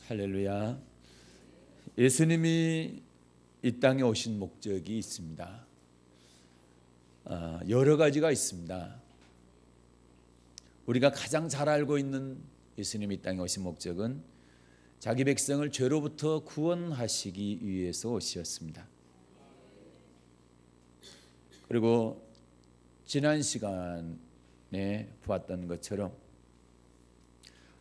할렐루야. 예수님이 이 땅에 오신 목적이 있습니다. 여러 가지가 있습니다. 우리가 가장 잘 알고 있는 예수님이 이 땅에 오신 목적은 자기 백성을 죄로부터 구원하시기 위해서 오셨습니다. 그리고 지난 시간에 보았던 것처럼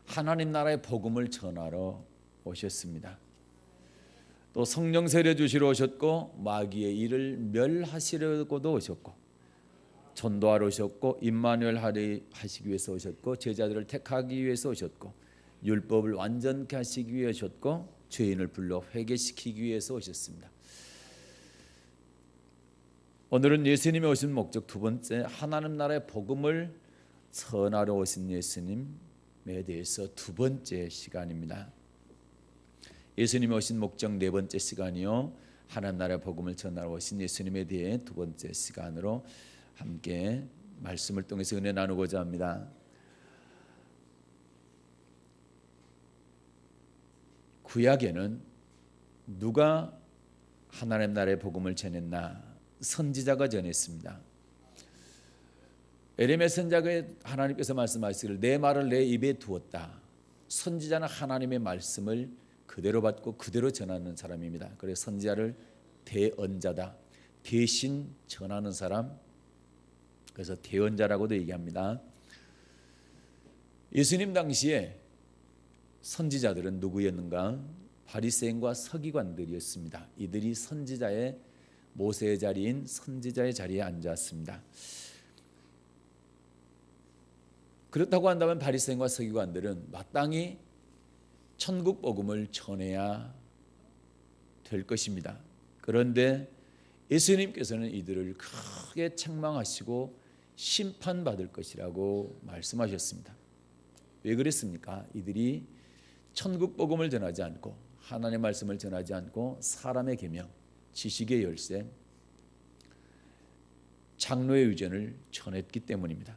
하나님 나라의 복음을 전하러 오셨습니다. 또 성령 세례 주시러 오셨고 마귀의 일을 멸하시려고도 오셨고 전도하러 오셨고 임마누엘 하시기 위해서 오셨고 제자들을 택하기 위해서 오셨고 율법을 완전케 하시기 위해 오셨고 죄인을 불러 회개시키기 위해서 오셨습니다. 오늘은 예수님이 오신 목적 두 번째, 하나님 나라의 복음을 전하러 오신 예수님에 대해서 두 번째 시간입니다. 예수님이 오신 목적 네 번째 시간이요, 하나님 나라의 복음을 전하러 오신 예수님에 대해 두 번째 시간으로 함께 말씀을 통해서 은혜 나누고자 합니다. 구약에는 누가 하나님 나라의 복음을 전했나? 선지자가 전했습니다. 에레미야 선지자가 하나님께서 말씀하시기를 내 말을 내 입에 두었다. 선지자는 하나님의 말씀을 그대로 받고 그대로 전하는 사람입니다. 그래서 선지자를 대언자다, 대신 전하는 사람, 그래서 대언자라고도 얘기합니다. 예수님 당시에 선지자들은 누구였는가? 바리새인과 서기관들이었습니다. 이들이 선지자의 모세의 자리인 선지자의 자리에 앉았습니다. 그렇다고 한다면 바리새인과 서기관들은 마땅히 천국 복음을 전해야 될 것입니다. 그런데 예수님께서는 이들을 크게 책망하시고 심판받을 것이라고 말씀하셨습니다. 왜 그랬습니까? 이들이 천국 복음을 전하지 않고 하나님의 말씀을 전하지 않고 사람의 계명, 지식의 열쇠, 장로의 의견을 전했기 때문입니다.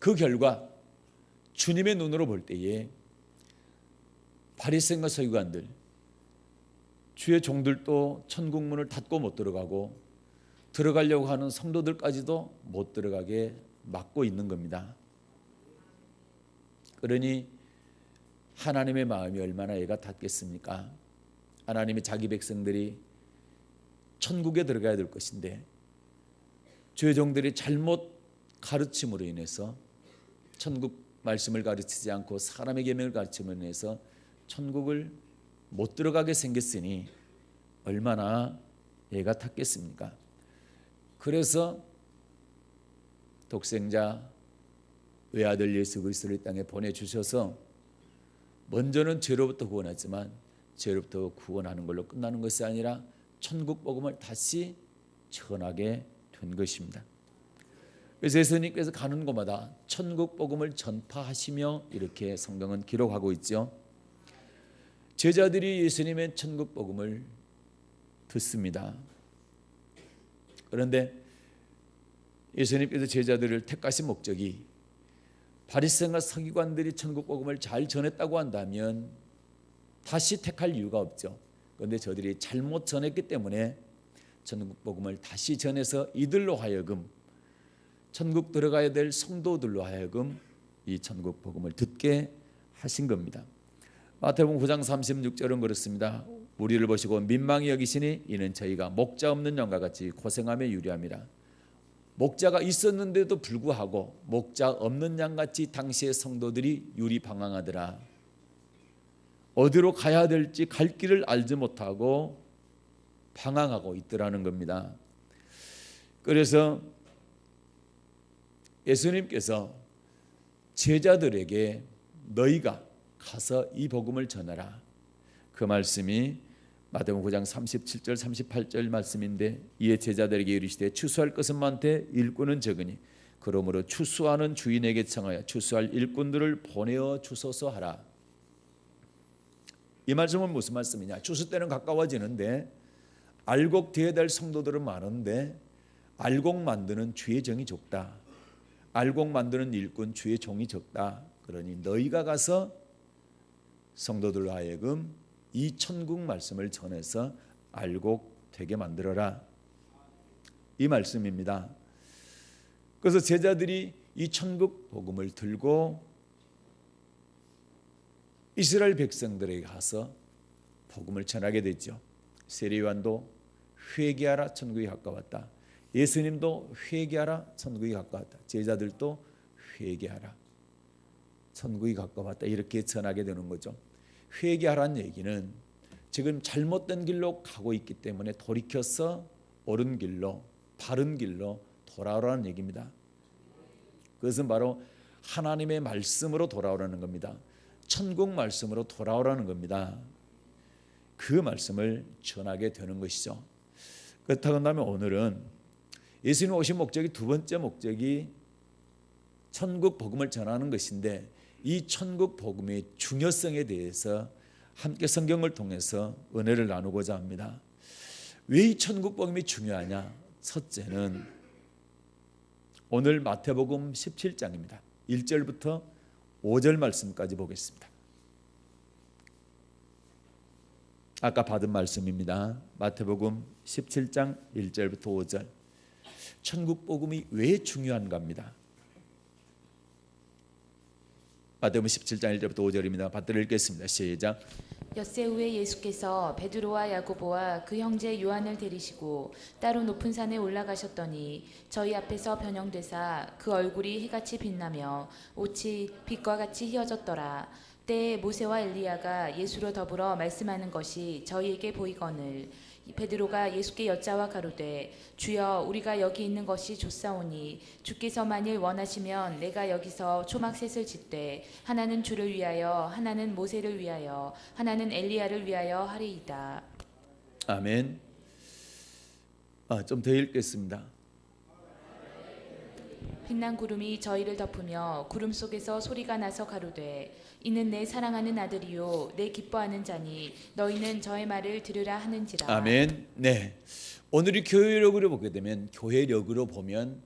그 결과 주님의 눈으로 볼 때에 바리새인과 서기관들, 주의 종들도 천국 문을 닫고 못 들어가고 들어가려고 하는 성도들까지도 못 들어가게 막고 있는 겁니다. 그러니 하나님의 마음이 얼마나 애가 탔겠습니까? 하나님이 자기 백성들이 천국에 들어가야 될 것인데 주의 종들이 잘못 가르침으로 인해서 천국 말씀을 가르치지 않고 사람의 계명을 가르침으로 인해서 천국을 못 들어가게 생겼으니 얼마나 애가 탔겠습니까? 그래서 독생자 외아들 예수 그리스도를 이 땅에 보내주셔서 먼저는 죄로부터 구원하지만 죄로부터 구원하는 걸로 끝나는 것이 아니라 천국 복음을 다시 전하게 된 것입니다. 그래서 예수님께서 가는 곳마다 천국 복음을 전파하시며 이렇게 성경은 기록하고 있죠. 제자들이 예수님의 천국 복음을 듣습니다. 그런데 예수님께서 제자들을 택하신 목적이 바리새인과 서기관들이 천국 복음을 잘 전했다고 한다면 다시 택할 이유가 없죠. 그런데 저들이 잘못 전했기 때문에 천국 복음을 다시 전해서 이들로 하여금 천국 들어가야 될 성도들로 하여금 이 천국 복음을 듣게 하신 겁니다. 마태복음 9장 36절은 그렇습니다. 우리를 보시고 민망히 여기시니 이는 저희가 목자 없는 양과 같이 고생하며 유리함이라. 목자가 있었는데도 불구하고 목자 없는 양같이 당시의 성도들이 유리방황하더라. 어디로 가야 될지 갈 길을 알지 못하고 방황하고 있더라는 겁니다. 그래서 예수님께서 제자들에게 너희가 가서 이 복음을 전하라. 그 말씀이 마태복음 9장 37절 38절 말씀인데 이에 제자들에게 이르시되 추수할 것은 많되 일꾼은 적으니 그러므로 추수하는 주인에게 청하여 추수할 일꾼들을 보내어 주소서 하라. 이 말씀은 무슨 말씀이냐? 추수 때는 가까워지는데 알곡 되어야 될 성도들은 많은데 알곡 만드는 주의 정이 적다. 알곡 만드는 일꾼 주의 종이 적다. 그러니 너희가 가서 성도들로 하여금 이 천국 말씀을 전해서 알고 되게 만들어라. 이 말씀입니다. 그래서 제자들이 이 천국 복음을 들고 이스라엘 백성들에게 가서 복음을 전하게 됐죠. 세례요한도 회개하라, 천국이 가까웠다. 예수님도 회개하라, 천국이 가까웠다. 제자들도 회개하라, 천국이 가까웠다. 이렇게 전하게 되는 거죠. 회개하라는 얘기는 지금 잘못된 길로 가고 있기 때문에 돌이켜서 옳은 길로, 바른 길로 돌아오라는 얘기입니다. 그것은 바로 하나님의 말씀으로 돌아오라는 겁니다. 천국 말씀으로 돌아오라는 겁니다. 그 말씀을 전하게 되는 것이죠. 그렇다고 한다면 오늘은 예수님 오신 목적이, 두 번째 목적이 천국 복음을 전하는 것인데, 이 천국 복음의 중요성에 대해서 함께 성경을 통해서 은혜를 나누고자 합니다. 왜 이 천국 복음이 중요하냐? 첫째는 오늘 마태복음 17장입니다. 1절부터 5절 말씀까지 보겠습니다. 아까 받은 말씀입니다. 마태복음 17장 1절부터 5절. 천국 복음이 왜 중요한가입니다. 마태복음 17장 1절부터 5절입니다. 받들어 읽겠습니다. 시작. 엿새 후에 예수께서 베드로와 야고보와 그 형제 요한을 데리시고 따로 높은 산에 올라가셨더니 저희 앞에서 변형되사 그 얼굴이 해같이 빛나며 옷이 빛과 같이 휘어졌더라. 때에 모세와 엘리야가 예수로 더불어 말씀하는 것이 저희에게 보이거늘 베드로가 예수께 여짜와 가로되 주여 우리가 여기 있는 것이 좋사오니 주께서 만일 원하시면 내가 여기서 초막셋을 짓되 하나는 주를 위하여 하나는 모세를 위하여 하나는 엘리야를 위하여 하리이다. 아멘. 좀 더 읽겠습니다. 빛난 구름이 저희를 덮으며 구름 속에서 소리가 나서 가로되 이는 내 사랑하는 아들이요 내 기뻐하는 자니 너희는 저의 말을 들으라 하는지라. 아멘. 네. 오늘이 교회력으로 보게 되면, 교회력으로 보면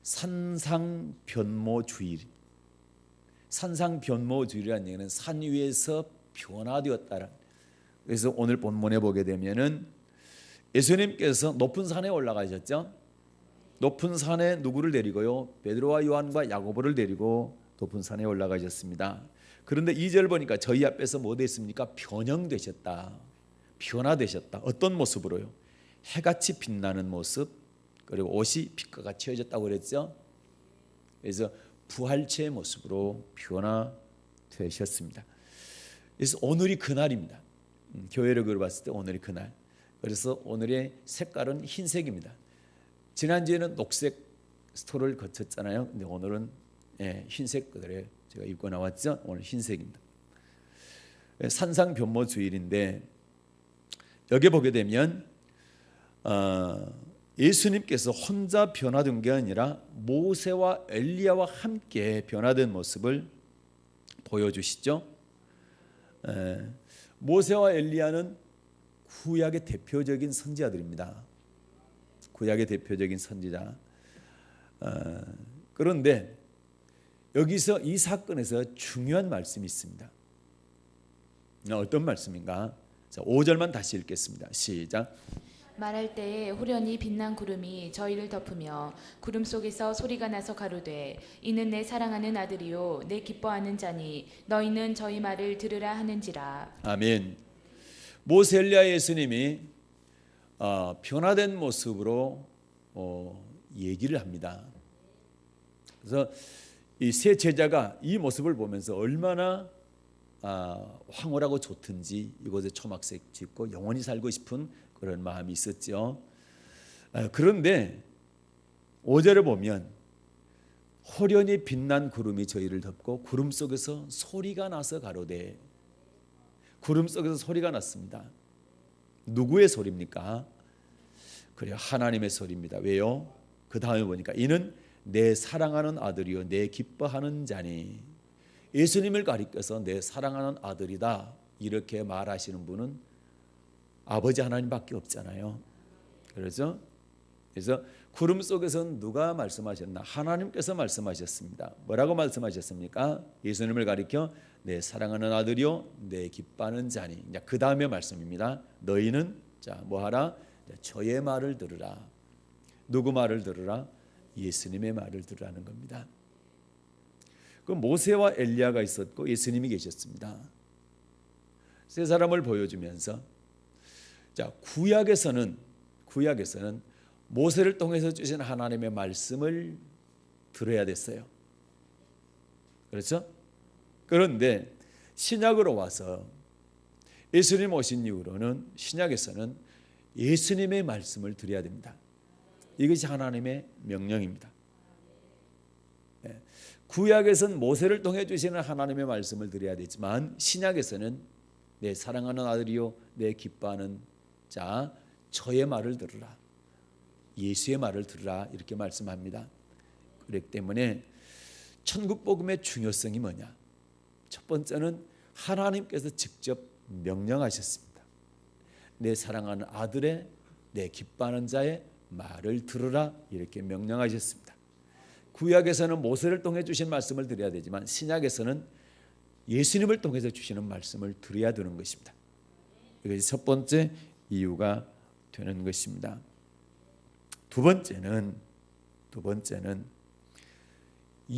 산상변모주의. 산상변모주의라는 얘기는 산 위에서 변화되었다라. 그래서 오늘 본문에 보게 되면은 예수님께서 높은 산에 올라가셨죠. 높은 산에 누구를 데리고요? 베드로와 요한과 야고보를 데리고 높은 산에 올라가셨습니다. 그런데 2절 보니까 저희 앞에서 뭐 됐습니까? 변형되셨다. 변화되셨다. 어떤 모습으로요? 해같이 빛나는 모습, 그리고 옷이 빛과 같이 휘어졌다고 그랬죠. 그래서 부활체의 모습으로 변화되셨습니다. 그래서 오늘이 그날입니다. 교회력으로 봤을 때 오늘이 그날. 그래서 오늘의 색깔은 흰색입니다. 지난주에는 녹색 스토를 거쳤잖아요. 근데 오늘은 흰색 그대로 제가 입고 나왔죠. 오늘 흰색입니다. 산상변모주일인데, 여기 보게 되면 예수님께서 혼자 변화된 게 아니라 모세와 엘리야와 함께 변화된 모습을 보여주시죠. 모세와 엘리야는 구약의 대표적인 선지자들입니다. 구약의 대표적인 선지자. 그런데 여기서 이 사건에서 중요한 말씀이 있습니다. 어떤 말씀인가? 자, 5절만 다시 읽겠습니다. 시작. 말할 때에 호련히 빛난 구름이 저희를 덮으며 구름 속에서 소리가 나서 가로되 이는 내 사랑하는 아들이요 내 기뻐하는 자니 너희는 저희 말을 들으라 하는지라. 아멘. 모세 엘리야 예수님이 변화된 모습으로 얘기를 합니다. 그래서 이 세 제자가 이 모습을 보면서 얼마나 황홀하고 좋든지 이곳에 초막색 짓고 영원히 살고 싶은 그런 마음이 있었죠. 그런데 5절을 보면 호련히 빛난 구름이 저희를 덮고 구름 속에서 소리가 나서 가로되. 구름 속에서 소리가 났습니다. 누구의 소리입니까? 그래요, 하나님의 소리입니다. 왜요? 그 다음에 보니까 이는 내 사랑하는 아들이요 내 기뻐하는 자니. 예수님을 가리켜서 내 사랑하는 아들이다 이렇게 말하시는 분은 아버지 하나님밖에 없잖아요. 그렇죠? 그래서 구름 속에서는 누가 말씀하셨나? 하나님께서 말씀하셨습니다. 뭐라고 말씀하셨습니까? 예수님을 가리켜 내 사랑하는 아들이요 내 기뻐하는 자니. 그 다음에 말씀입니다. 너희는 자 뭐하라? 저의 말을 들으라. 누구 말을 들으라? 예수님의 말을 들으라는 겁니다. 그 모세와 엘리야가 있었고 예수님이 계셨습니다. 세 사람을 보여주면서 자 구약에서는 모세를 통해서 주신 하나님의 말씀을 들어야 됐어요. 그렇죠? 그런데 신약으로 와서 예수님 오신 이후로는 신약에서는 예수님의 말씀을 드려야 됩니다. 이것이 하나님의 명령입니다. 구약에서는 모세를 통해 주시는 하나님의 말씀을 드려야 되지만 신약에서는 내 사랑하는 아들이요 내 기뻐하는 자 저의 말을 들으라. 예수의 말을 들으라 이렇게 말씀합니다. 그렇기 때문에 천국 복음의 중요성이 뭐냐? 첫 번째는 하나님께서 직접 명령하셨습니다. 내 사랑하는 아들의 내 기뻐하는 자의 말을 들으라 이렇게 명령하셨습니다. 구약에서는 모세를 통해 주신 말씀을 드려야 되지만 신약에서는 예수님을 통해서 주시는 말씀을 드려야 되는 것입니다. 이것이 첫 번째 이유가 되는 것입니다. 두 번째는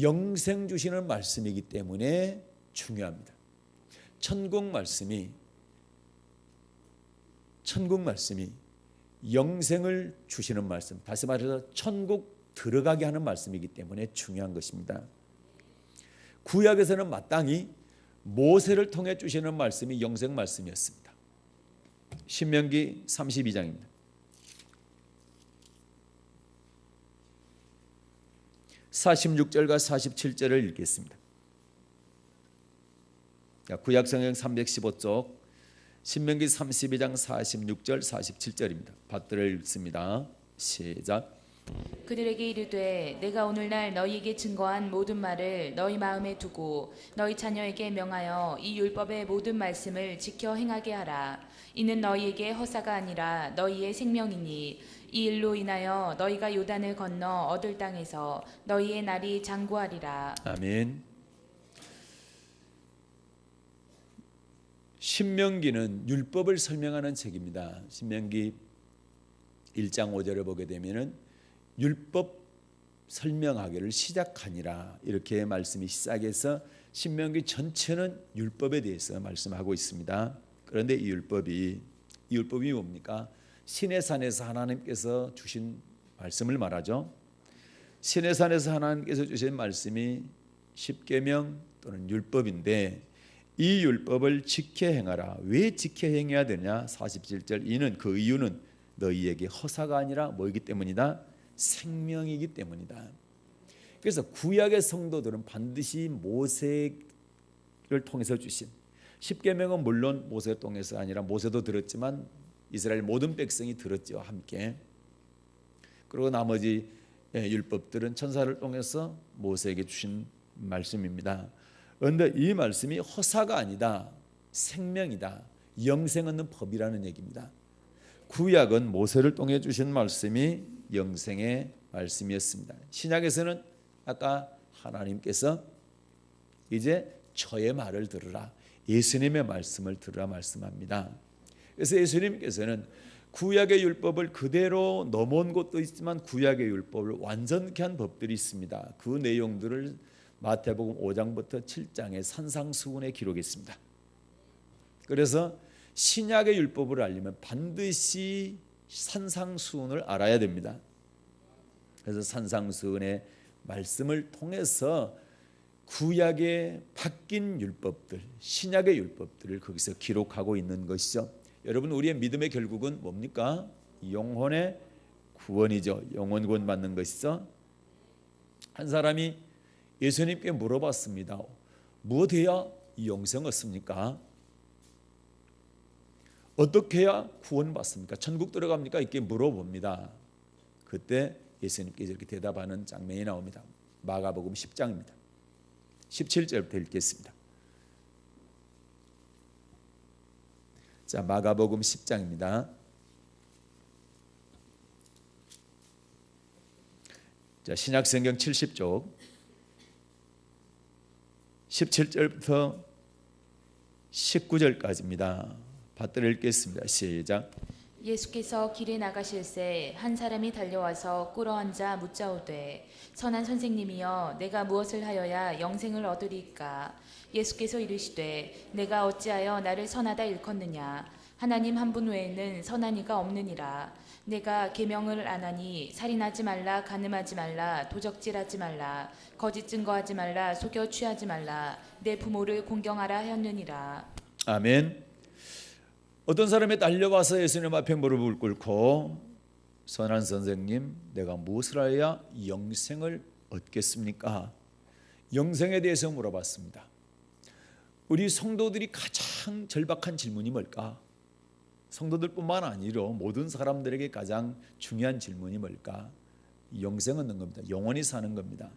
영생 주시는 말씀이기 때문에 중요합니다. 천국 말씀이 영생을 주시는 말씀, 다시 말해서 천국 들어가게 하는 말씀이기 때문에 중요한 것입니다. 구약에서는 마땅히 모세를 통해 주시는 말씀이 영생 말씀이었습니다. 신명기 32장입니다. 46절과 47절을 읽겠습니다. 구약 성경 315쪽 신명기 32장 46절 47절입니다. 받들어 읽습니다. 시작. 그들에게 이르되 내가 오늘날 너희에게 증거한 모든 말을 너희 마음에 두고 너희 자녀에게 명하여 이 율법의 모든 말씀을 지켜 행하게 하라. 이는 너희에게 허사가 아니라 너희의 생명이니 이 일로 인하여 너희가 요단을 건너 얻을 땅에서 너희의 날이 장구하리라. 아멘. 신명기는 율법을 설명하는 책입니다. 신명기 1장 5절을 보게 되면은 율법 설명하기를 시작하니라 이렇게 말씀이 시작해서 신명기 전체는 율법에 대해서 말씀하고 있습니다. 그런데 이 율법이 뭡니까? 시내산에서 하나님께서 주신 말씀을 말하죠. 시내산에서 하나님께서 주신 말씀이 십계명 또는 율법인데 이 율법을 지켜 행하라. 왜 지켜 행해야 되냐? 47절 그 이유는 너희에게 허사가 아니라 뭐이기 때문이다? 생명이기 때문이다. 그래서 구약의 성도들은 반드시 모세를 통해서 주신 십계명은 물론 모세를 통해서 아니라 모세도 들었지만 이스라엘 모든 백성이 들었죠. 함께. 그리고 나머지 율법들은 천사를 통해서 모세에게 주신 말씀입니다. 그런데 이 말씀이 허사가 아니다. 생명이다. 영생 얻는 법이라는 얘기입니다. 구약은 모세를 통해 주신 말씀이 영생의 말씀이었습니다. 신약에서는 아까 하나님께서 이제 저의 말을 들으라. 예수님의 말씀을 들으라 말씀합니다. 그래서 예수님께서는 구약의 율법을 그대로 넘어온 것도 있지만 구약의 율법을 완전케 한 법들이 있습니다. 그 내용들을 마태복음 5장부터 7장의 산상수훈에 기록했습니다. 그래서 신약의 율법을 알려면 반드시 산상수훈을 알아야 됩니다. 그래서 산상수훈의 말씀을 통해서 구약의 바뀐 율법들, 신약의 율법들을 거기서 기록하고 있는 것이죠. 여러분, 우리의 믿음의 결국은 뭡니까? 영혼의 구원이죠. 영혼 구원 받는 것이죠. 한 사람이 예수님께 물어봤습니다. 무엇해야 영생 얻습니까? 어떻게 해야 구원받습니까? 천국 들어갑니까? 이렇게 물어봅니다. 그때 예수님께서 이렇게 대답하는 장면이 나옵니다. 마가복음 10장입니다. 17절부터 읽겠습니다. 자, 마가복음 10장입니다. 자, 신약성경 70쪽 17절부터 19절까지입니다. 받들어 읽겠습니다. 시작. 예수께서 길에 나가실새 한 사람이 달려와서 꿇어앉아 묻자오되 선한 선생님이여 내가 무엇을 하여야 영생을 얻으리이까. 예수께서 이르시되 내가 어찌하여 나를 선하다 일컫느냐. 하나님 한 분 외에는 선한 이가 없느니라. 내가 계명을 안 하니 살인하지 말라, 간음하지 말라, 도적질하지 말라, 거짓 증거하지 말라, 속여 취하지 말라, 내 부모를 공경하라 하였느니라. 아멘. 어떤 사람이 달려와서 예수님 앞에 무릎을 꿇고 선한 선생님, 내가 무엇을 하여야 영생을 얻겠습니까? 영생에 대해서 물어봤습니다. 우리 성도들이 가장 절박한 질문이 뭘까? 성도들뿐만 아니라 모든 사람들에게 가장 중요한 질문이 뭘까? 영생 얻는 겁니다. 영원히 사는 겁니다.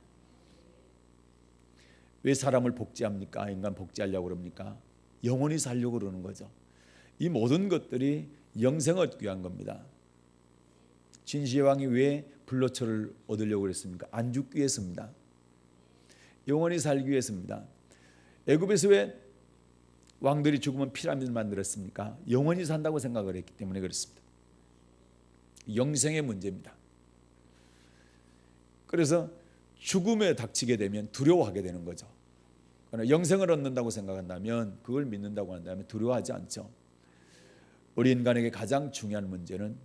왜 사람을 복제합니까? 인간 복제하려고 그럽니까? 영원히 살려고 그러는 거죠. 이 모든 것들이 영생을 얻기 위한 겁니다. 진시의 왕이 왜 불로초를 얻으려고 그랬습니까? 안 죽기 위해서입니다. 영원히 살기 위해서입니다. 애굽에서 왜 왕들이 죽으면 피라미드를 만들었습니까? 영원히 산다고 생각을 했기 때문에 그렇습니다. 영생의 문제입니다. 그래서 죽음에 닥치게 되면 두려워하게 되는 거죠. 그러나 영생을 얻는다고 생각한다면, 그걸 믿는다고 한다면 두려워하지 않죠. 우리 인간에게 가장 중요한 문제는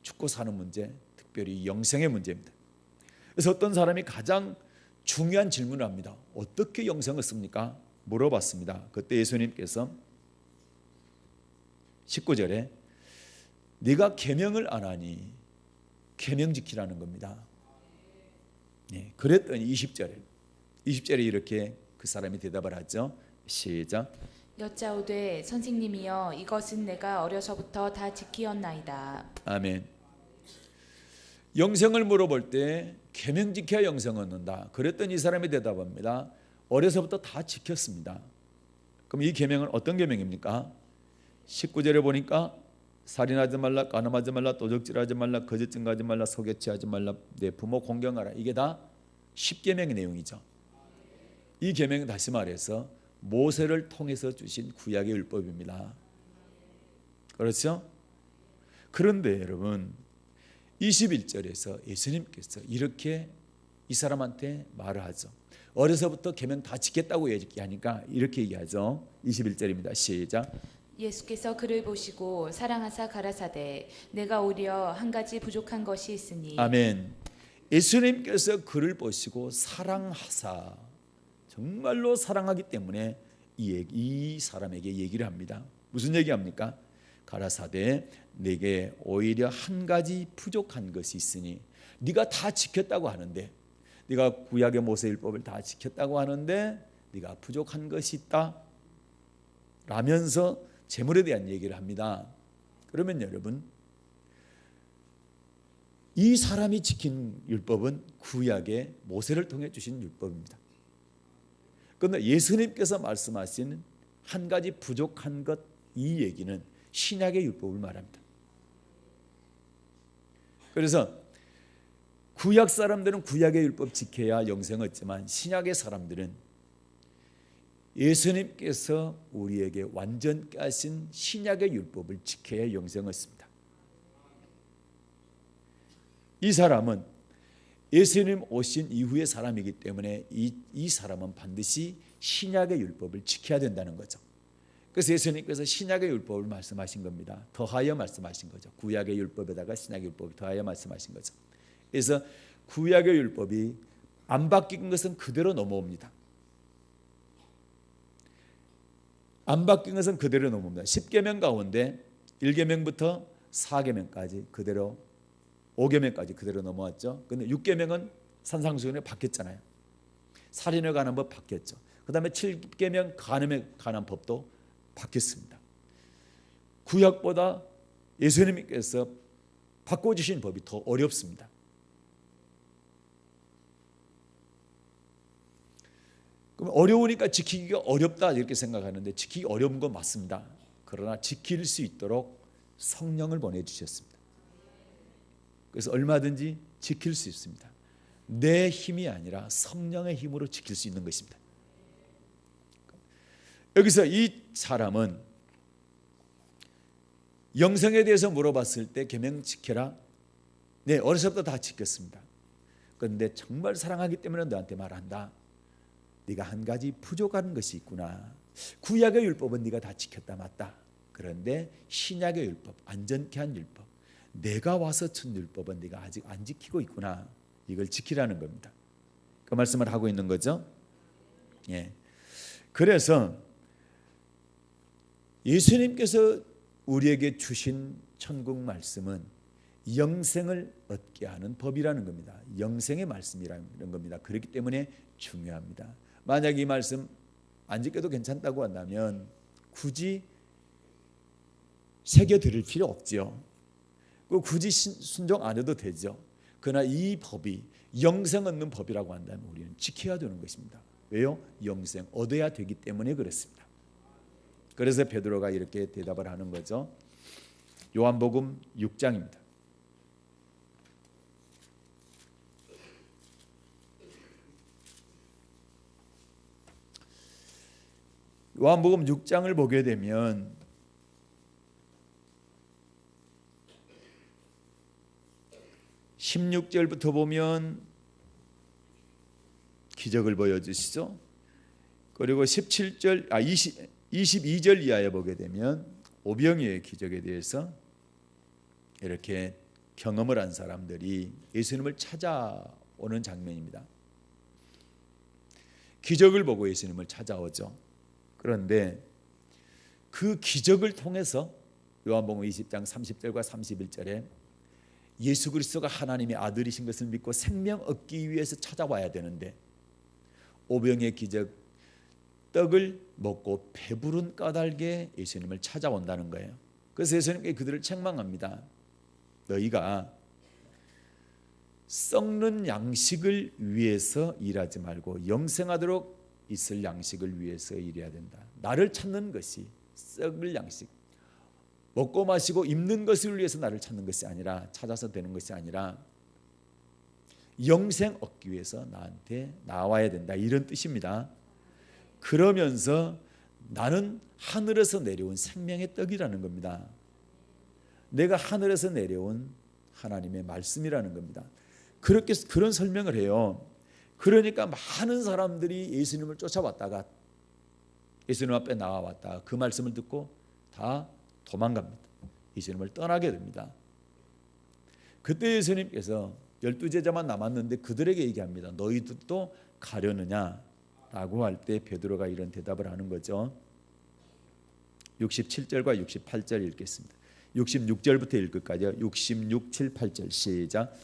죽고 사는 문제, 특별히 영생의 문제입니다. 그래서 어떤 사람이 가장 중요한 질문을 합니다. 어떻게 영생을 얻습니까? 물어봤습니다. 그때 예수님께서 19절에 네가 계명을 안 하니 계명 지키라는 겁니다. 네, 그랬더니 20절에 이렇게 그 사람이 대답을 하죠. 시작. 여짜오되 선생님이여 이것은 내가 어려서부터 다 지키었나이다. 아멘. 영생을 물어볼 때 계명 지켜야 영생 얻는다. 그랬더니 이 사람이 대답합니다. 어려서부터 다 지켰습니다. 그럼 이 계명은 어떤 계명입니까? 19절에 보니까 살인하지 말라, 간음하지 말라, 도적질하지 말라, 거짓 증거하지 말라, 속여 취하지 말라, 내 부모 공경하라. 이게 다 10계명의 내용이죠. 이 계명은 다시 말해서 모세를 통해서 주신 구약의 율법입니다. 그렇죠? 그런데 여러분 21절에서 예수님께서 이렇게 이 사람한테 말을 하죠. 어려서부터 계명 다 지켰다고 얘기하니까 이렇게 얘기하죠. 21절입니다. 시작. 예수께서 그를 보시고 사랑하사 가라사대 내가 오히려 한 가지 부족한 것이 있으니. 아멘. 예수님께서 그를 보시고 사랑하사, 정말로 사랑하기 때문에 이 사람에게 얘기를 합니다. 무슨 얘기합니까? 가라사대 내게 오히려 한 가지 부족한 것이 있으니. 네가 다 지켰다고 하는데, 네가 구약의 모세율법을 다 지켰다고 하는데 네가 부족한 것이 있다 라면서 재물에 대한 얘기를 합니다. 그러면 여러분, 이 사람이 지킨 율법은 구약의 모세를 통해 주신 율법입니다. 그런데 예수님께서 말씀하신 한 가지 부족한 것, 이 얘기는 신약의 율법을 말합니다. 그래서 구약 사람들은 구약의 율법 지켜야 영생을 얻지만 신약의 사람들은 예수님께서 우리에게 완전케 하신 신약의 율법을 지켜야 영생을 얻습니다. 이 사람은 예수님 오신 이후의 사람이기 때문에 이 사람은 반드시 신약의 율법을 지켜야 된다는 거죠. 그래서 예수님께서 신약의 율법을 말씀하신 겁니다. 더하여 말씀하신 거죠. 구약의 율법에다가 신약의 율법을 더하여 말씀하신 거죠. 그래서 구약의 율법이 안 바뀐 것은 그대로 넘어옵니다. 안 바뀐 것은 그대로 넘어옵니다. 10계명 가운데 1계명부터 4계명까지 그대로, 5계명까지 그대로 넘어왔죠. 그런데 6계명은 산상수훈에 바뀌었잖아요. 살인에 관한 법 바뀌었죠. 그 다음에 7계명 간음에 관한 법도 바뀌었습니다. 구약보다 예수님께서 바꿔주신 법이 더 어렵습니다. 그럼 어려우니까 지키기가 어렵다 이렇게 생각하는데 지키기 어려운 건 맞습니다. 그러나 지킬 수 있도록 성령을 보내주셨습니다. 그래서 얼마든지 지킬 수 있습니다. 내 힘이 아니라 성령의 힘으로 지킬 수 있는 것입니다. 여기서 이 사람은 영생에 대해서 물어봤을 때 계명 지켜라. 네, 어렸을 때부터 다 지켰습니다. 그런데 정말 사랑하기 때문에 너한테 말한다. 네가 한 가지 부족한 것이 있구나. 구약의 율법은 네가 다 지켰다 맞다. 그런데 신약의 율법, 안전케 한 율법, 내가 와서 준 율법은 네가 아직 안 지키고 있구나. 이걸 지키라는 겁니다. 그 말씀을 하고 있는 거죠. 예. 그래서 예수님께서 우리에게 주신 천국 말씀은 영생을 얻게 하는 법이라는 겁니다. 영생의 말씀이라는 겁니다. 그렇기 때문에 중요합니다. 만약 이 말씀 안 지켜도 괜찮다고 한다면 굳이 새겨 들을 필요 없죠. 굳이 순종 안 해도 되죠. 그러나 이 법이 영생 얻는 법이라고 한다면 우리는 지켜야 되는 것입니다. 왜요? 영생 얻어야 되기 때문에 그렇습니다. 그래서 베드로가 이렇게 대답을 하는 거죠. 요한복음 6장입니다. 요한복음 6장을 보게 되면 16절부터 보면 기적을 보여주시죠. 그리고 22절 이하에 보게 되면 오병이어의 기적에 대해서 이렇게 경험을 한 사람들이 예수님을 찾아오는 장면입니다. 기적을 보고 예수님을 찾아오죠. 그런데 그 기적을 통해서 요한복음 20장 30절과 31절에 예수 그리스도가 하나님의 아들이신 것을 믿고 생명 얻기 위해서 찾아와야 되는데 오병의 기적, 떡을 먹고 배부른 까닭에 예수님을 찾아온다는 거예요. 그래서 예수님께 그들을 책망합니다. 너희가 썩는 양식을 위해서 일하지 말고 영생하도록 있을 양식을 위해서 일해야 된다. 나를 찾는 것이 썩을 양식, 먹고 마시고 입는 것을 위해서 나를 찾는 것이 아니라, 찾아서 되는 것이 아니라 영생 얻기 위해서 나한테 나와야 된다, 이런 뜻입니다. 그러면서 나는 하늘에서 내려온 생명의 떡이라는 겁니다. 내가 하늘에서 내려온 하나님의 말씀이라는 겁니다. 그런 설명을 해요. 그러니까 많은 사람들이 예수님을 쫓아왔다가 예수님 앞에 나와왔다가 그 말씀을 듣고 다 도망갑니다. 예수님을 떠나게 됩니다. 그때 예수님께서 12제자만 남았는데 그들에게 얘기합니다. 너희들도 가려느냐? 라고 할 때 베드로가 이런 대답을 하는 거죠. 67절과 68절 읽겠습니다. 66절부터 읽을까요? 66, 7, 8절 시작.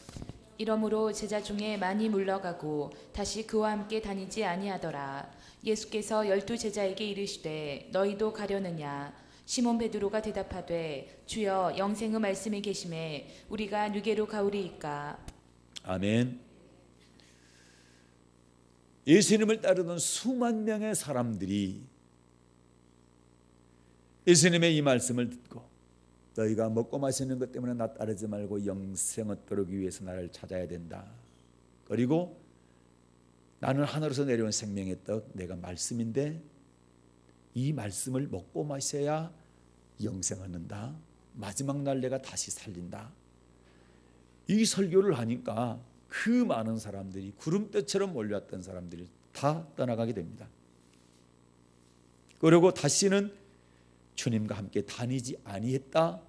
이러므로 제자 중에 많이 물러가고 다시 그와 함께 다니지 아니하더라. 예수께서 12제자에게 이르시되 너희도 가려느냐? 시몬 베드로가 대답하되 주여 영생의 말씀이 계심에 우리가 누게로 가오리이까. 아멘. 예수님을 따르던 수만 명의 사람들이 예수님의 이 말씀을 듣고 너희가 먹고 마시는 것 때문에 나 따르지 말고 영생 얻도록 위해서 나를 찾아야 된다. 그리고 나는 하늘에서 내려온 생명의 떡, 내가 말씀인데 이 말씀을 먹고 마셔야 영생 얻는다. 마지막 날 내가 다시 살린다. 이 설교를 하니까 그 많은 사람들이 구름대처럼 몰려왔던 사람들이 다 떠나가게 됩니다. 그리고 다시는 주님과 함께 다니지 아니했다.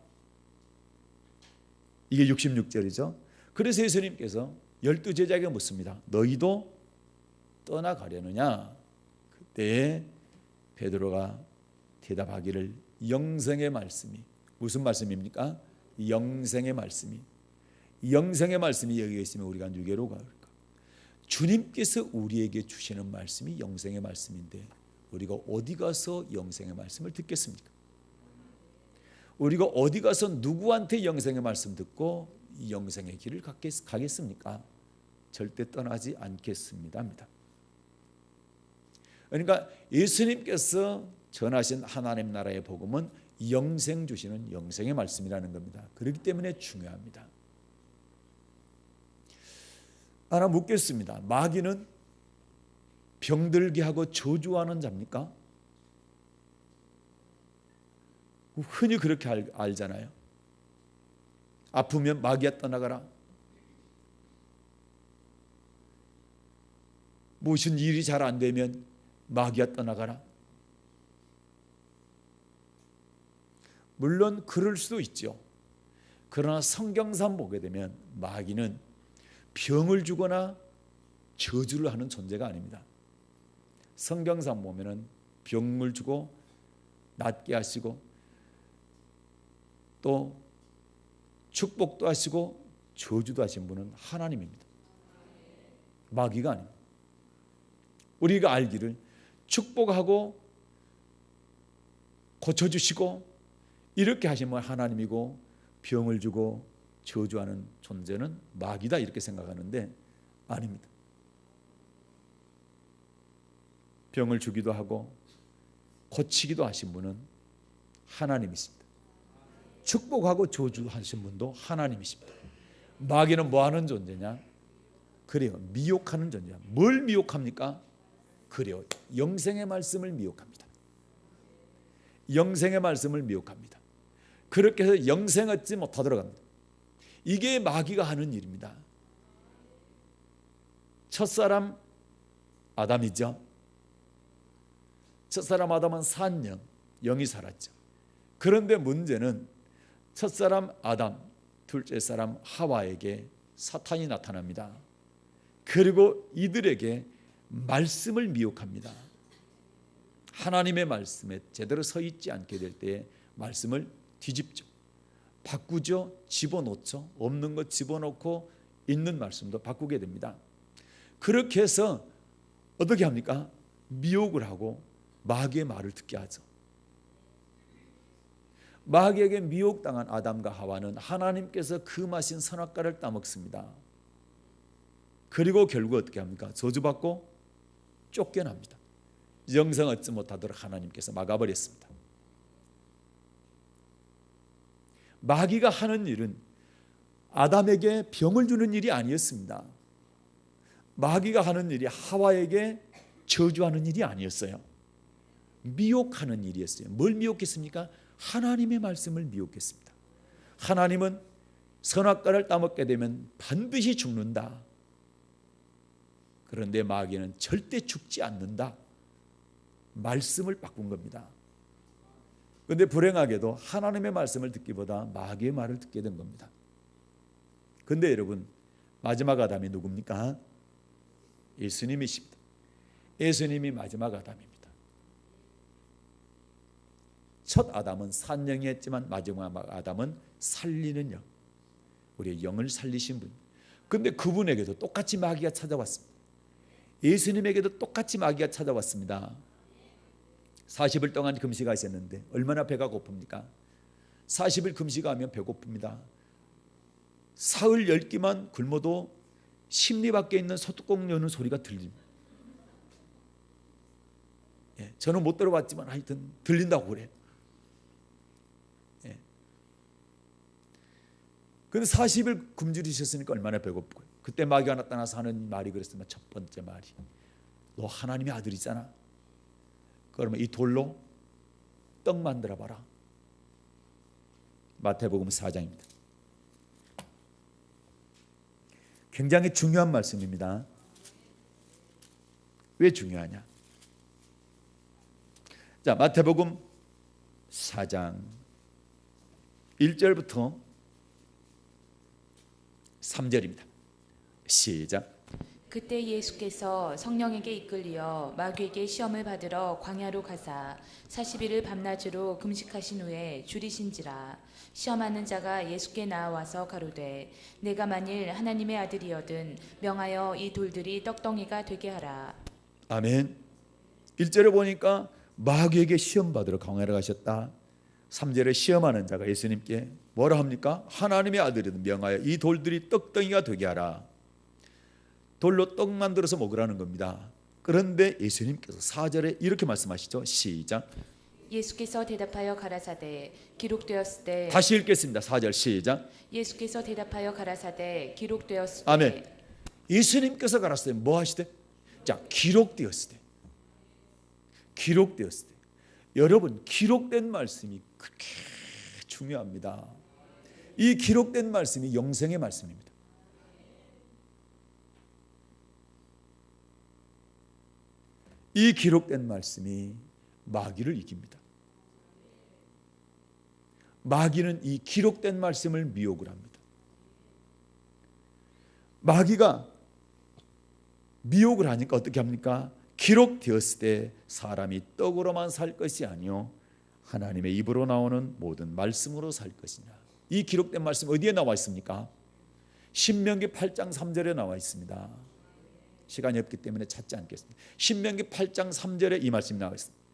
이게 66절이죠. 그래서 예수님께서 12제자에게 묻습니다. 너희도 떠나가려느냐? 그때 베드로가 대답하기를 영생의 말씀이, 무슨 말씀입니까? 영생의 말씀이, 영생의 말씀이 여기 있으면 우리가 누게로 갈까? 주님께서 우리에게 주시는 말씀이 영생의 말씀인데 우리가 어디 가서 영생의 말씀을 듣겠습니까? 우리가 어디 가서 누구한테 영생의 말씀 듣고 영생의 길을 가겠습니까? 절대 떠나지 않겠습니다. 그러니까 예수님께서 전하신 하나님 나라의 복음은 영생 주시는 영생의 말씀이라는 겁니다. 그렇기 때문에 중요합니다. 하나 묻겠습니다. 마귀는 병들게 하고 저주하는 자입니까? 흔히 그렇게 알잖아요. 아프면 마귀야 떠나가라. 무슨 일이 잘 안 되면 마귀야 떠나가라. 물론 그럴 수도 있죠. 그러나 성경상 보게 되면 마귀는 병을 주거나 저주를 하는 존재가 아닙니다. 성경상 보면은 병을 주고 낫게 하시고 또 축복도 하시고 저주도 하신 분은 하나님입니다. 마귀가 아닙니다. 우리가 알기를 축복하고 고쳐주시고 이렇게 하시면 하나님이고 병을 주고 저주하는 존재는 마귀다 이렇게 생각하는데 아닙니다. 병을 주기도 하고 고치기도 하신 분은 하나님이십니다. 축복하고 저주하신 분도 하나님이십니다. 마귀는 뭐 하는 존재냐? 그래요. 미혹하는 존재야. 뭘 미혹합니까? 그래요. 영생의 말씀을 미혹합니다. 영생의 말씀을 미혹합니다. 그렇게 해서 영생 얻지 못하도록 합니다. 이게 마귀가 하는 일입니다. 첫사람 아담이죠. 첫사람 아담은 산 영, 영이 살았죠. 그런데 문제는 첫사람 아담, 둘째 사람 하와에게 사탄이 나타납니다. 그리고 이들에게 말씀을 미혹합니다. 하나님의 말씀에 제대로 서 있지 않게 될 때에 말씀을 뒤집죠. 바꾸죠. 집어넣죠. 없는 것 집어넣고 있는 말씀도 바꾸게 됩니다. 그렇게 해서 어떻게 합니까? 미혹을 하고 마귀의 말을 듣게 하죠. 마귀에게 미혹당한 아담과 하와는 하나님께서 금하신 선악과를 따먹습니다. 그리고 결국 어떻게 합니까? 저주받고 쫓겨납니다. 영생 얻지 못하도록 하나님께서 막아버렸습니다. 마귀가 하는 일은 아담에게 병을 주는 일이 아니었습니다. 마귀가 하는 일이 하와에게 저주하는 일이 아니었어요. 미혹하는 일이었어요. 뭘 미혹했습니까? 하나님의 말씀을 미혹했습니다. 하나님은 선악과를 따먹게 되면 반드시 죽는다. 그런데 마귀는 절대 죽지 않는다. 말씀을 바꾼 겁니다. 그런데 불행하게도 하나님의 말씀을 듣기보다 마귀의 말을 듣게 된 겁니다. 그런데 여러분, 마지막 아담이 누굽니까? 예수님이십니다. 예수님이 마지막 아담입니다. 첫 아담은 산영이 했지만 마지막 아담은 살리는 영, 우리의 영을 살리신 분. 그런데 그분에게도 똑같이 마귀가 찾아왔습니다. 예수님에게도 똑같이 마귀가 찾아왔습니다. 40일 동안 금식하셨는데 얼마나 배가 고픕니까? 40일 금식하면 배고픕니다. 사흘 10끼만 굶어도 심리 밖에 있는 소뚜껑 여는 소리가 들립니다. 저는 못 들어봤지만 하여튼 들린다고 그래요. 근데 40일 굶주리셨으니까 얼마나 배고프고요. 그때 마귀가 나타나서 하는 말이 그랬습니다. 첫 번째 말이, 너 하나님의 아들이잖아. 그러면 이 돌로 떡 만들어 봐라. 마태복음 4장입니다. 굉장히 중요한 말씀입니다. 왜 중요하냐? 자, 마태복음 4장 1절부터 3절입니다. 시작. 그때 예수께서 성령에게 이끌리어 마귀에게 시험을 받으러 광야로 가사 40일을 밤낮으로 금식하신 후에 줄이신지라. 시험하는 자가 예수께 나와서 가로되 내가 만일 하나님의 아들이거든 명하여 이 돌들이 떡덩이가 되게 하라. 아멘. 1절에 보니까 마귀에게 시험 받으러 광야로 가셨다. 3절에 시험하는 자가 예수님께 뭐라 합니까? 하나님의 아들이든 명하여 이 돌들이 떡덩이가 되게 하라. 돌로 떡 만들어서 먹으라는 겁니다. 그런데 예수님께서 4절에 이렇게 말씀하시죠. 시작. 예수께서 대답하여 가라사대 기록되었을 때. 다시 읽겠습니다. 4절 시작. 예수께서 대답하여 가라사대 기록되었을 때. 아멘. 예수님께서 가라사대 뭐 하시되? 자, 기록되었을 때. 기록되었을 때. 여러분, 기록된 말씀이 그렇게 중요합니다. 이 기록된 말씀이 영생의 말씀입니다. 이 기록된 말씀이 마귀를 이깁니다. 마귀는 이 기록된 말씀을 미혹을 합니다. 마귀가 미혹을 하니까 어떻게 합니까? 기록되었을 때 사람이 떡으로만 살 것이 아니요 하나님의 입으로 나오는 모든 말씀으로 살 것이냐. 이 기록된 말씀 어디에 나와 있습니까? 신명기 8장 3절에 나와 있습니다. 시간이 없기 때문에 찾지 않겠습니다. 신명기 8장 3절에 이 말씀이 나와 있습니다.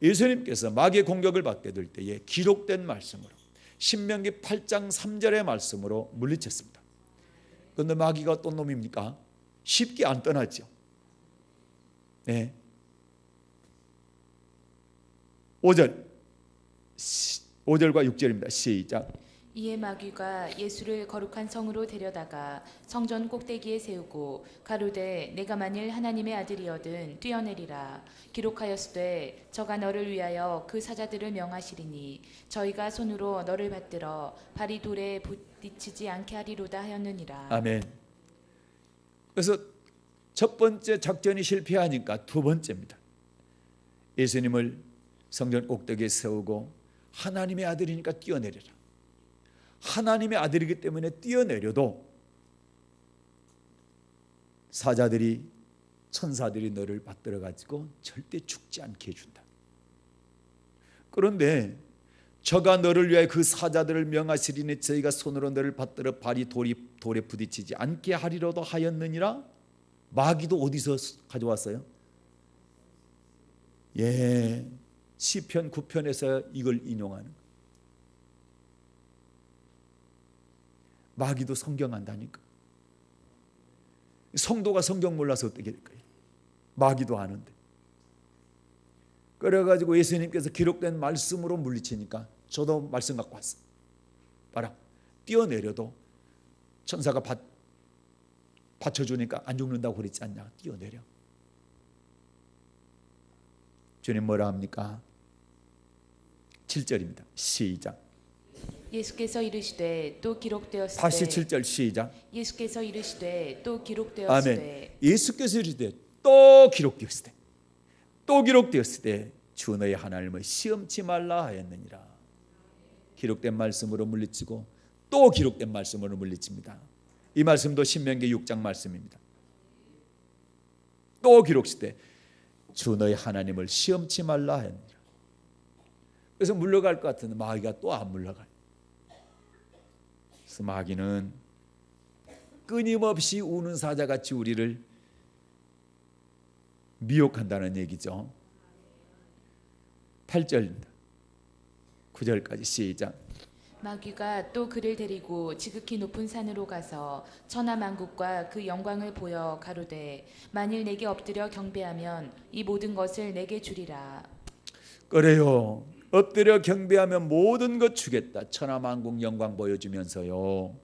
예수님께서 마귀의 공격을 받게 될 때에 기록된 말씀으로 신명기 8장 3절의 말씀으로 물리쳤습니다. 그런데 마귀가 어떤 놈입니까? 쉽게 안 떠나죠. 네. 5절과 6절입니다. 시작. 이에 마귀가 예수를 거룩한 성으로 데려다가 성전 꼭대기에 세우고 가로되 내가 만일 하나님의 아들이거든 뛰어내리라. 기록하였으되 저가 너를 위하여 그 사자들을 명하시리니 저희가 손으로 너를 받들어 발이 돌에 부딪히지 않게 하리로다 하였느니라. 아멘. 그래서 첫 번째 작전이 실패하니까 두 번째입니다. 예수님을 성전 꼭대기에 세우고 하나님의 아들이니까 뛰어내려라. 하나님의 아들이기 때문에 뛰어내려도 사자들이 천사들이 너를 받들어 가지고 절대 죽지 않게 해준다. 그런데 저가 너를 위하여 그 사자들을 명하시리니 저희가 손으로 너를 받들어 발이 돌에 부딪히지 않게 하리로도 하였느니라. 마귀도 어디서 가져왔어요? 예, 시편 9편에서 이걸 인용하는. 마귀도 성경 안다니까. 성도가 성경 몰라서 어떻게 될까요? 마귀도 아는데. 그래가지고 예수님께서 기록된 말씀으로 물리치니까 저도 말씀 갖고 왔어. 봐라, 뛰어내려도 천사가 받쳐주니까 안 죽는다고 그랬지 않냐. 뛰어내려. 주님 뭐라 합니까? 7절입니다. 시작. 예수께서 이르시되 또 기록되었으되 다시 7절 시작. 예수께서 이르시되 또 기록되었으되 아멘. 예수께서 이르시되 또 기록되었으되 또 기록되었으되 주 너희 하나님을 시험치 말라 하였느니라. 기록된 말씀으로 물리치고 또 기록된 말씀으로 물리칩니다. 이 말씀도 신명기 6장 말씀입니다. 또 기록시되 주 너희 하나님을 시험치 말라 하였느니라. 그래서 물러갈 것 같은데 마귀가 또 안 물러가요. 그래서 마귀는 끊임없이 우는 사자같이 우리를 미혹한다는 얘기죠. 8절입니다. 9절까지 시작. 마귀가 또 그를 데리고 지극히 높은 산으로 가서 천하 만국과 그 영광을 보여 가로되 만일 내게 엎드려 경배하면 이 모든 것을 내게 주리라. 그래요. 엎드려 경배하면 모든 것 주겠다. 천하 만국 영광 보여주면서요.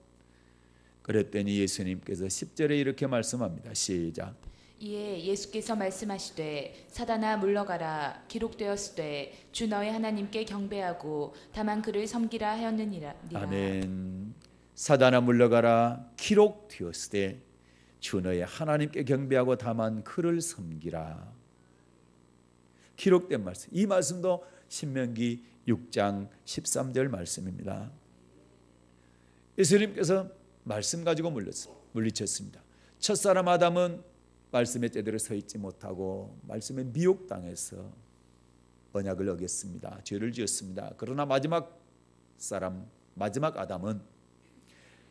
그랬더니 예수님께서 10절에 이렇게 말씀합니다. 시작. 이에 예수께서 말씀하시되 사단아 물러가라. 기록되었으되 주 너의 하나님께 경배하고 다만 그를 섬기라 하였느니라. 아멘. 사단아 물러가라. 기록되었으되 주 너의 하나님께 경배하고 다만 그를 섬기라. 기록된 말씀. 이 말씀도 신명기 6장 13절 말씀입니다. 예수님께서 말씀 가지고 물리쳤습니다. 첫사람 아담은 말씀에 제대로 서 있지 못하고 말씀에 미혹당해서 언약을 어겼습니다. 죄를 지었습니다. 그러나 마지막 아담은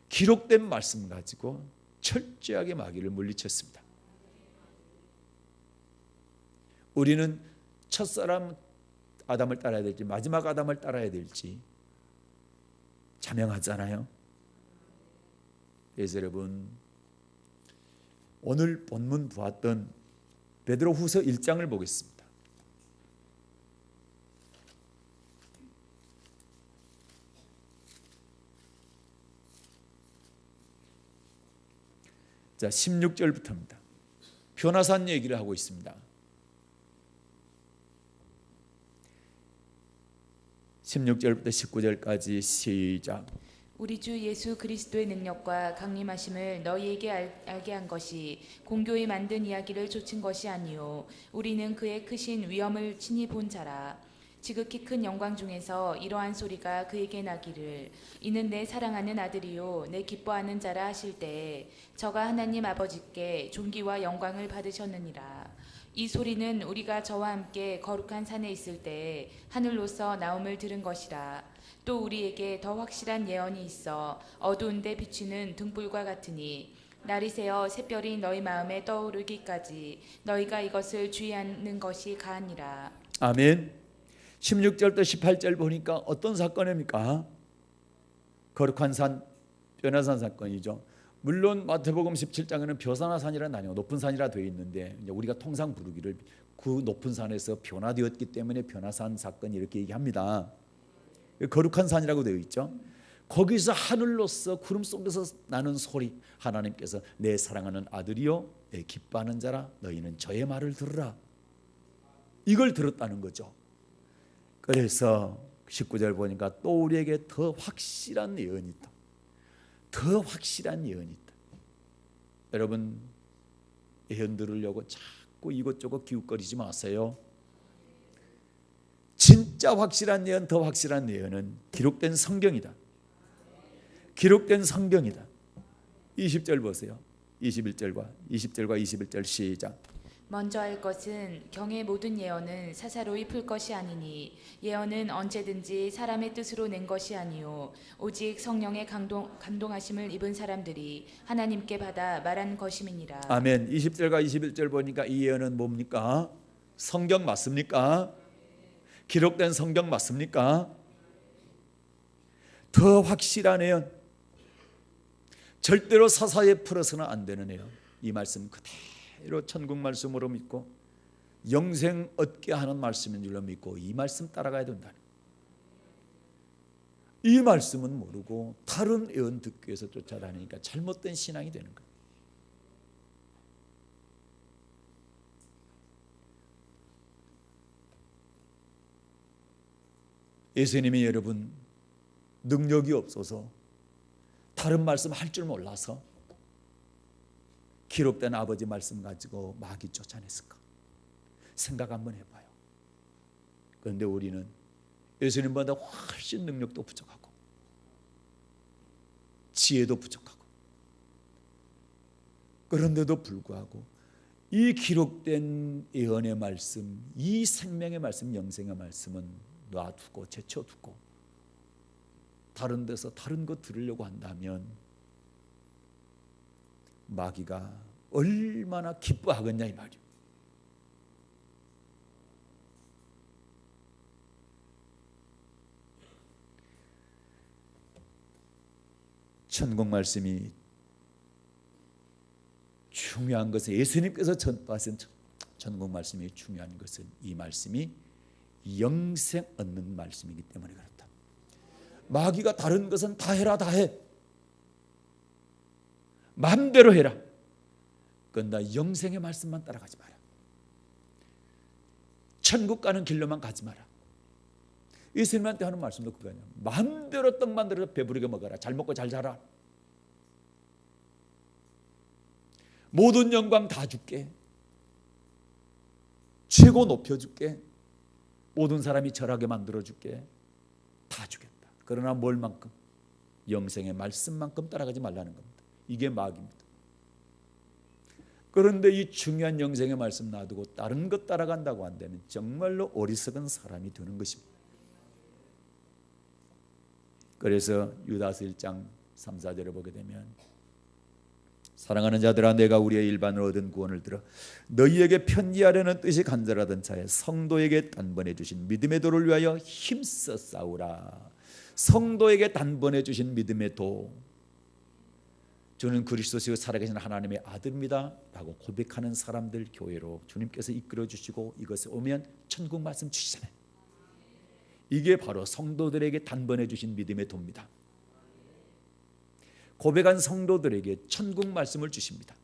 기록된 말씀 가지고 철저하게 마귀를 물리쳤습니다. 우리는 첫사람 아담을 따라야 될지 마지막 아담을 따라야 될지 자명하잖아요. 그래서 여러분, 오늘 본문 보았던 베드로후서 1장을 보겠습니다. 자, 16절부터입니다. 변화산 얘기를 하고 있습니다. 16절부터 19절까지 시작. 우리 주 예수 그리스도의 능력과 강림하심을 너희에게 알게 한 것이 공교히 만든 이야기를 좇은 것이 아니요 우리는 그의 크신 위엄을 친히 본 자라. 지극히 큰 영광 중에서 이러한 소리가 그에게 나기를 이는 내 사랑하는 아들이요 내 기뻐하는 자라 하실 때에 저가 하나님 아버지께 존귀와 영광을 받으셨느니라. 이 소리는 우리가 저와 함께 거룩한 산에 있을 때에 하늘로서 나옴을 들은 것이라. 또 우리에게 더 확실한 예언이 있어 어두운 데 비추는 등불과 같으니 날이 새어 샛별이 너희 마음에 떠오르기까지 너희가 이것을 주의하는 것이 가하니라. 아멘. 16절부터 18절 보니까 어떤 사건입니까? 거룩한 산, 변화산 사건이죠. 물론 마태복음 17장에는 벼사나산이라는 단어가 높은 산이라 되어 있는데 이제 우리가 통상 부르기를 그 높은 산에서 변화되었기 때문에 변화산 사건 이렇게 얘기합니다. 거룩한 산이라고 되어 있죠. 거기서 하늘로서 구름 속에서 나는 소리, 하나님께서 내 사랑하는 아들이요 내 기뻐하는 자라 너희는 저의 말을 들으라. 이걸 들었다는 거죠. 그래서 19절 보니까 또 우리에게 더 확실한 예언이 있다. 더 확실한 예언이 있다. 여러분 예언 들으려고 자꾸 이것저것 기웃거리지 마세요. 진짜 확실한 예언, 더 확실한 예언은 기록된 성경이다. 기록된 성경이다. 20절 보세요. 20절과 21절 시작. 먼저 할 것은 경의 모든 예언은 사사로이 풀 것이 아니니 예언은 언제든지 사람의 뜻으로 낸 것이 아니요 오직 성령의 감동하심을 입은 사람들이 하나님께 받아 말한 것임이니라. 아멘. 20절과 21절 보니까 이 예언은 뭡니까? 성경 맞습니까? 기록된 성경 맞습니까? 더 확실한 예언, 절대로 사사에 풀어서는 안 되는 예언. 이 말씀 그대로 천국 말씀으로 믿고 영생 얻게 하는 말씀인 줄로 믿고 이 말씀 따라가야 된다. 이 말씀은 모르고 다른 예언 듣기 위해서 쫓아다니니까 잘못된 신앙이 되는 거예요. 예수님이 여러분 능력이 없어서 다른 말씀 할 줄 몰라서 기록된 아버지 말씀 가지고 마귀 쫓아냈을까? 생각 한번 해봐요. 그런데 우리는 예수님보다 훨씬 능력도 부족하고 지혜도 부족하고 그런데도 불구하고 이 기록된 예언의 말씀, 이 생명의 말씀, 영생의 말씀은 놔두고 제쳐두고 다른 데서 다른 거 들으려고 한다면 마귀가 얼마나 기뻐하겠냐 이 말이에요. 천국 말씀이 중요한 것은 예수님께서 전파하신 천국 말씀이 중요한 것은 이 말씀이 영생 얻는 말씀이기 때문에 그렇다. 마귀가 다른 것은 다 해라 다 해. 마음대로 해라. 그러나 영생의 말씀만 따라가지 마라. 천국 가는 길로만 가지 마라. 예수님한테 하는 말씀도 그거예요. 마음대로 떡 만들어 배부르게 먹어라. 잘 먹고 잘 자라. 모든 영광 다 줄게. 최고 높여줄게. 모든 사람이 절하게 만들어줄게. 다 주겠다. 그러나 뭘 만큼? 영생의 말씀만큼 따라가지 말라는 겁니다. 이게 마귀입니다. 그런데 이 중요한 영생의 말씀 놔두고 다른 것 따라간다고 한다면 정말로 어리석은 사람이 되는 것입니다. 그래서 유다서 1장 3, 4절을 보게 되면 사랑하는 자들아 내가 우리의 일반으로 얻은 구원을 들어 너희에게 편지하려는 뜻이 간절하던 차에 성도에게 단번에 주신 믿음의 도를 위하여 힘써 싸우라. 성도에게 단번에 주신 믿음의 도, 저는 그리스도시요 살아계신 하나님의 아들입니다 라고 고백하는 사람들 교회로 주님께서 이끌어 주시고 이것에 오면 천국 말씀 주시잖아요. 이게 바로 성도들에게 단번에 주신 믿음의 도입니다. 고백한 성도들에게 천국 말씀을 주십니다.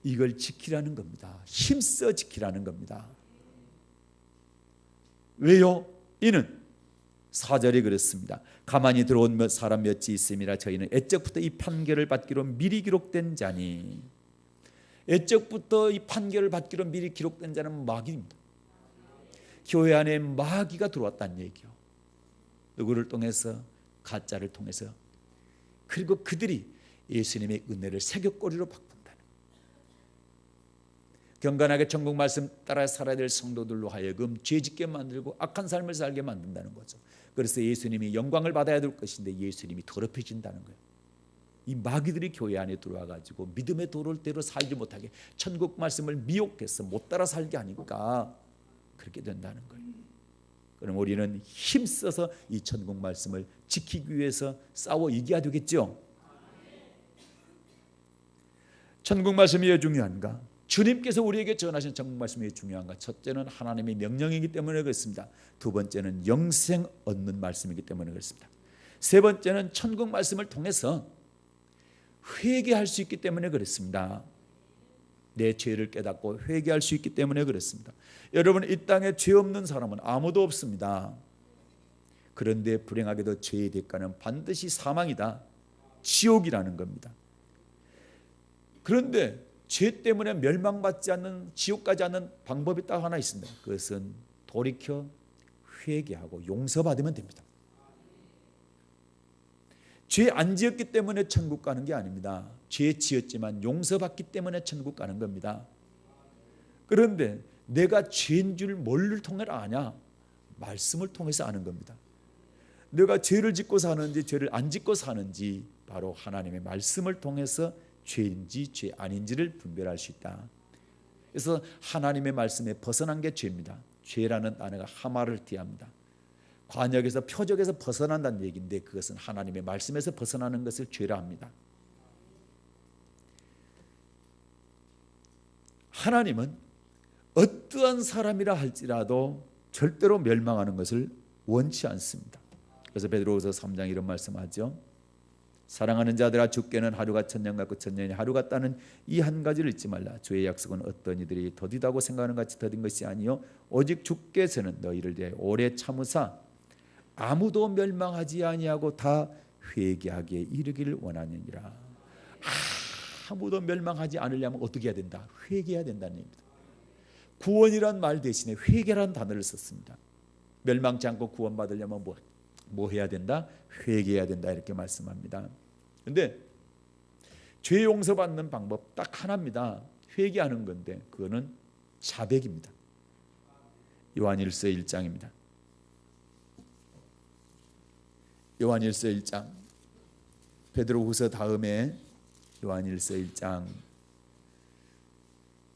이걸 지키라는 겁니다. 힘써 지키라는 겁니다. 왜요? 이는 4절에 그렇습니다. 가만히 들어온 사람 몇이 있음이라 저희는 애적부터 이 판결을 받기로 미리 기록된 자니. 애적부터 이 판결을 받기로 미리 기록된 자는 마귀입니다. 교회 안에 마귀가 들어왔다는 얘기요. 누구를 통해서? 가짜를 통해서. 그리고 그들이 예수님의 은혜를 새벽거리로 바꾼다는. 경건하게 천국 말씀 따라 살아야 될 성도들로 하여금 죄짓게 만들고 악한 삶을 살게 만든다는 거죠. 그래서 예수님이 영광을 받아야 될 것인데 예수님이 더럽혀진다는 거예요. 이 마귀들이 교회 안에 들어와 가지고 믿음의 도를대로 살지 못하게, 천국 말씀을 미혹해서 못 따라 살게 하니까 그렇게 된다는 거예요. 그럼 우리는 힘써서 이 천국 말씀을 지키기 위해서 싸워 이겨야 되겠죠. 천국 말씀이 왜 중요한가? 주님께서 우리에게 전하신 천국 말씀이 왜 중요한가? 첫째는 하나님의 명령이기 때문에 그렇습니다. 두 번째는 영생 얻는 말씀이기 때문에 그렇습니다. 세 번째는 천국 말씀을 통해서 회개할 수 있기 때문에 그렇습니다. 내 죄를 깨닫고 회개할 수 있기 때문에 그렇습니다. 여러분, 이 땅에 죄 없는 사람은 아무도 없습니다. 그런데 불행하게도 죄의 대가는 반드시 사망이다, 지옥이라는 겁니다. 그런데 죄 때문에 멸망받지 않는, 지옥 가지 않는 방법이 딱 하나 있습니다. 그것은 돌이켜 회개하고 용서받으면 됩니다. 죄 안 지었기 때문에 천국 가는 게 아닙니다. 죄 지었지만 용서받기 때문에 천국 가는 겁니다. 그런데 내가 죄인 줄 뭘를 통해 아냐? 말씀을 통해서 아는 겁니다. 내가 죄를 짓고 사는지 죄를 안 짓고 사는지 바로 하나님의 말씀을 통해서 죄인지 죄 아닌지를 분별할 수 있다. 그래서 하나님의 말씀에 벗어난 게 죄입니다. 죄라는 단어가 하마를 띠합니다. 관역에서, 표적에서 벗어난다는 얘기인데 그것은 하나님의 말씀에서 벗어나는 것을 죄라 합니다. 하나님은 어떠한 사람이라 할지라도 절대로 멸망하는 것을 원치 않습니다. 그래서 베드로후서 3장 이런 말씀하죠. 사랑하는 자들아, 주께는 하루가 천년 같고 천년이 하루 같다는 이 한 가지를 잊지 말라. 주의 약속은 어떤 이들이 더디다고 생각하는 같이 더딘 것이 아니요 오직 주께서는 너희를 대하여 오래 참으사 아무도 멸망하지 아니하고 다 회개하게 이르기를 원하느니라. 아무도 멸망하지 않으려면 어떻게 해야 된다? 회개해야 된다는 얘기입니다. 구원이란 말 대신에 회개라는 단어를 썼습니다. 멸망치 않고 구원받으려면 뭐 해야 된다? 회개해야 된다, 이렇게 말씀합니다. 그런데 죄 용서받는 방법 딱 하나입니다. 회개하는 건데 그거는 자백입니다. 요한일서 1장입니다. 요한일서 1장, 베드로후서 다음에 요한일서 1장,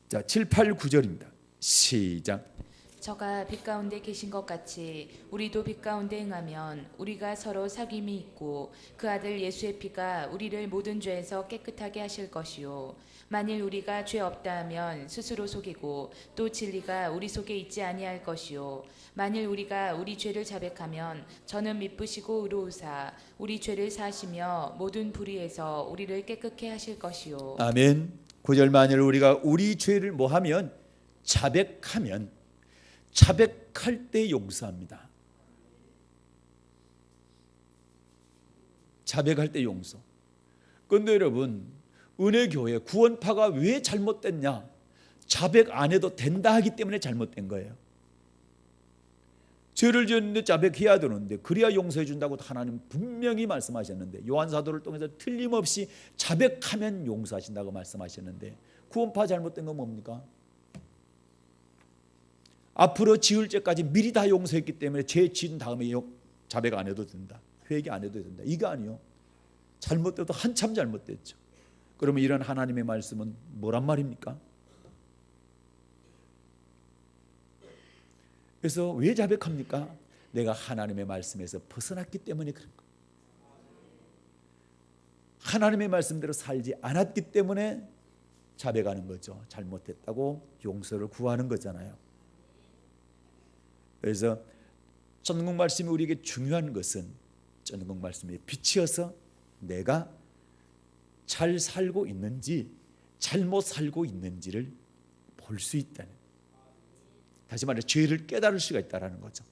자 7, 8, 9절입니다. 시작. 저가 빛 가운데 계신 것 같이 우리도 빛 가운데 행하면 우리가 서로 사귐이 있고 그 아들 예수의 피가 우리를 모든 죄에서 깨끗하게 하실 것이요 만일 우리가 죄 없다 하면 스스로 속이고 또 진리가 우리 속에 있지 아니할 것이요 만일 우리가 우리 죄를 자백하면 저는 미쁘시고 의로우사 우리 죄를 사하시며 모든 불의에서 우리를 깨끗게 하실 것이요. 아멘. 9절, 만일 우리가 우리 죄를 뭐하면? 자백하면, 자백할 때 용서합니다. 자백할 때 용서. 그런데 여러분, 은혜교회 구원파가 왜 잘못됐냐? 자백 안 해도 된다 하기 때문에 잘못된 거예요. 죄를 지었는데 자백해야 되는데 그래야 용서해 준다고 하나님 분명히 말씀하셨는데, 요한사도를 통해서 틀림없이 자백하면 용서하신다고 말씀하셨는데 구원파 잘못된 건 뭡니까? 앞으로 지을 죄까지 미리 다 용서했기 때문에 죄 지은 다음에 자백 안 해도 된다, 회개 안 해도 된다. 이거 아니요. 잘못돼도 한참 잘못됐죠. 그러면 이런 하나님의 말씀은 뭐란 말입니까? 그래서 왜 자백합니까? 내가 하나님의 말씀에서 벗어났기 때문에 그런 거예요. 하나님의 말씀대로 살지 않았기 때문에 자백하는 거죠. 잘못했다고 용서를 구하는 거잖아요. 그래서 천국 말씀이 우리에게 중요한 것은 천국 말씀에 비치어서 내가 잘 살고 있는지, 잘못 살고 있는지를 볼 수 있다는, 다시 말해 죄를 깨달을 수가 있다는 거죠.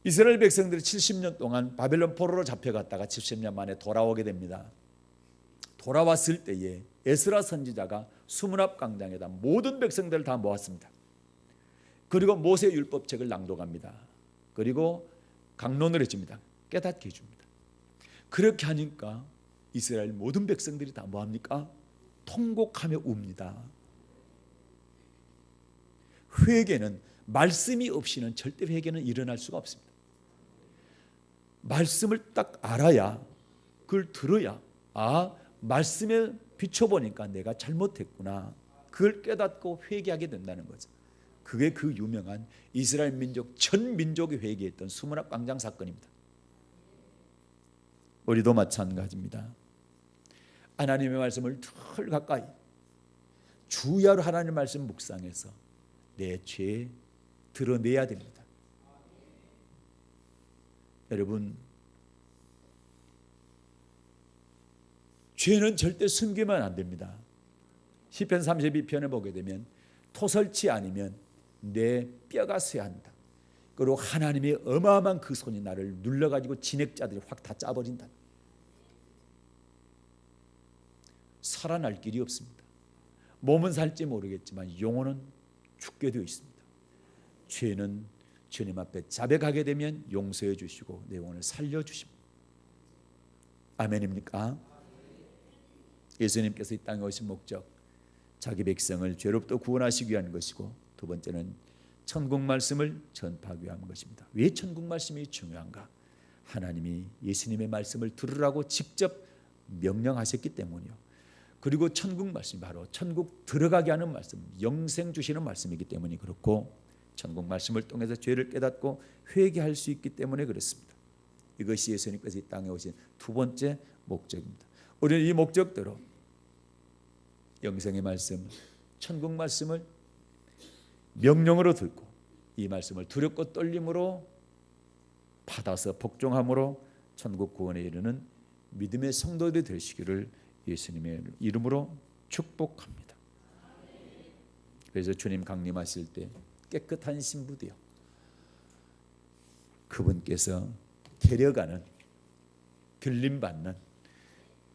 이스라엘 백성들이 70년 동안 바벨론 포로로 잡혀갔다가 70년 만에 돌아오게 됩니다. 돌아왔을 때에 에스라 선지자가 수문 앞 광장에다 모든 백성들을 다 모았습니다. 그리고 모세 율법책을 낭독합니다. 그리고 강론을 해줍니다. 깨닫게 해줍니다. 그렇게 하니까 이스라엘 모든 백성들이 다 뭐합니까? 통곡하며 웁니다. 회개는 말씀이 없이는 절대 회개는 일어날 수가 없습니다. 말씀을 딱 알아야, 그걸 들어야, 아, 말씀에 비춰보니까 내가 잘못했구나, 그걸 깨닫고 회개하게 된다는 거죠. 그게 그 유명한 이스라엘 민족 전 민족이 회개했던 수문 앞 광장 사건입니다. 우리도 마찬가지입니다. 하나님의 말씀을 덜 가까이 주야로 하나님의 말씀 묵상해서 내 죄 드러내야 됩니다. 여러분, 죄는 절대 숨기면 안 됩니다. 시편 32편에 보게 되면 토설치 아니면 내 뼈가 쇠한다. 그리고 하나님의 어마어마한 그 손이 나를 눌러가지고 진액자들이 확 다 짜버린다. 살아날 길이 없습니다. 몸은 살지 모르겠지만 영혼은 죽게 되어 있습니다. 죄는 주님 앞에 자백하게 되면 용서해 주시고 내 영혼을 살려주십니다. 아멘입니까? 예수님께서 이 땅에 오신 목적, 자기 백성을 죄로부터 구원하시기 위한 것이고, 두 번째는 천국 말씀을 전파하기 위한 것입니다. 왜 천국 말씀이 중요한가? 하나님이 예수님의 말씀을 들으라고 직접 명령하셨기 때문이요. 그리고 천국 말씀이 바로 천국 들어가게 하는 말씀, 영생 주시는 말씀이기 때문이 그렇고, 천국 말씀을 통해서 죄를 깨닫고 회개할 수 있기 때문에 그렇습니다. 이것이 예수님께서 이 땅에 오신 두 번째 목적입니다. 우리는 이 목적대로 영생의 말씀, 천국 말씀을 명령으로 듣고 이 말씀을 두렵고 떨림으로 받아서 복종함으로 천국 구원에 이르는 믿음의 성도들이 되시기를 예수님의 이름으로 축복합니다. 그래서 주님 강림하실 때 깨끗한 신부되어 그분께서 데려가는, 들림받는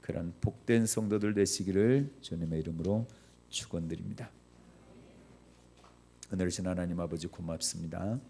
그런 복된 성도들 되시기를 주님의 이름으로 축원드립니다. 은혜로우신 하나님 아버지 고맙습니다.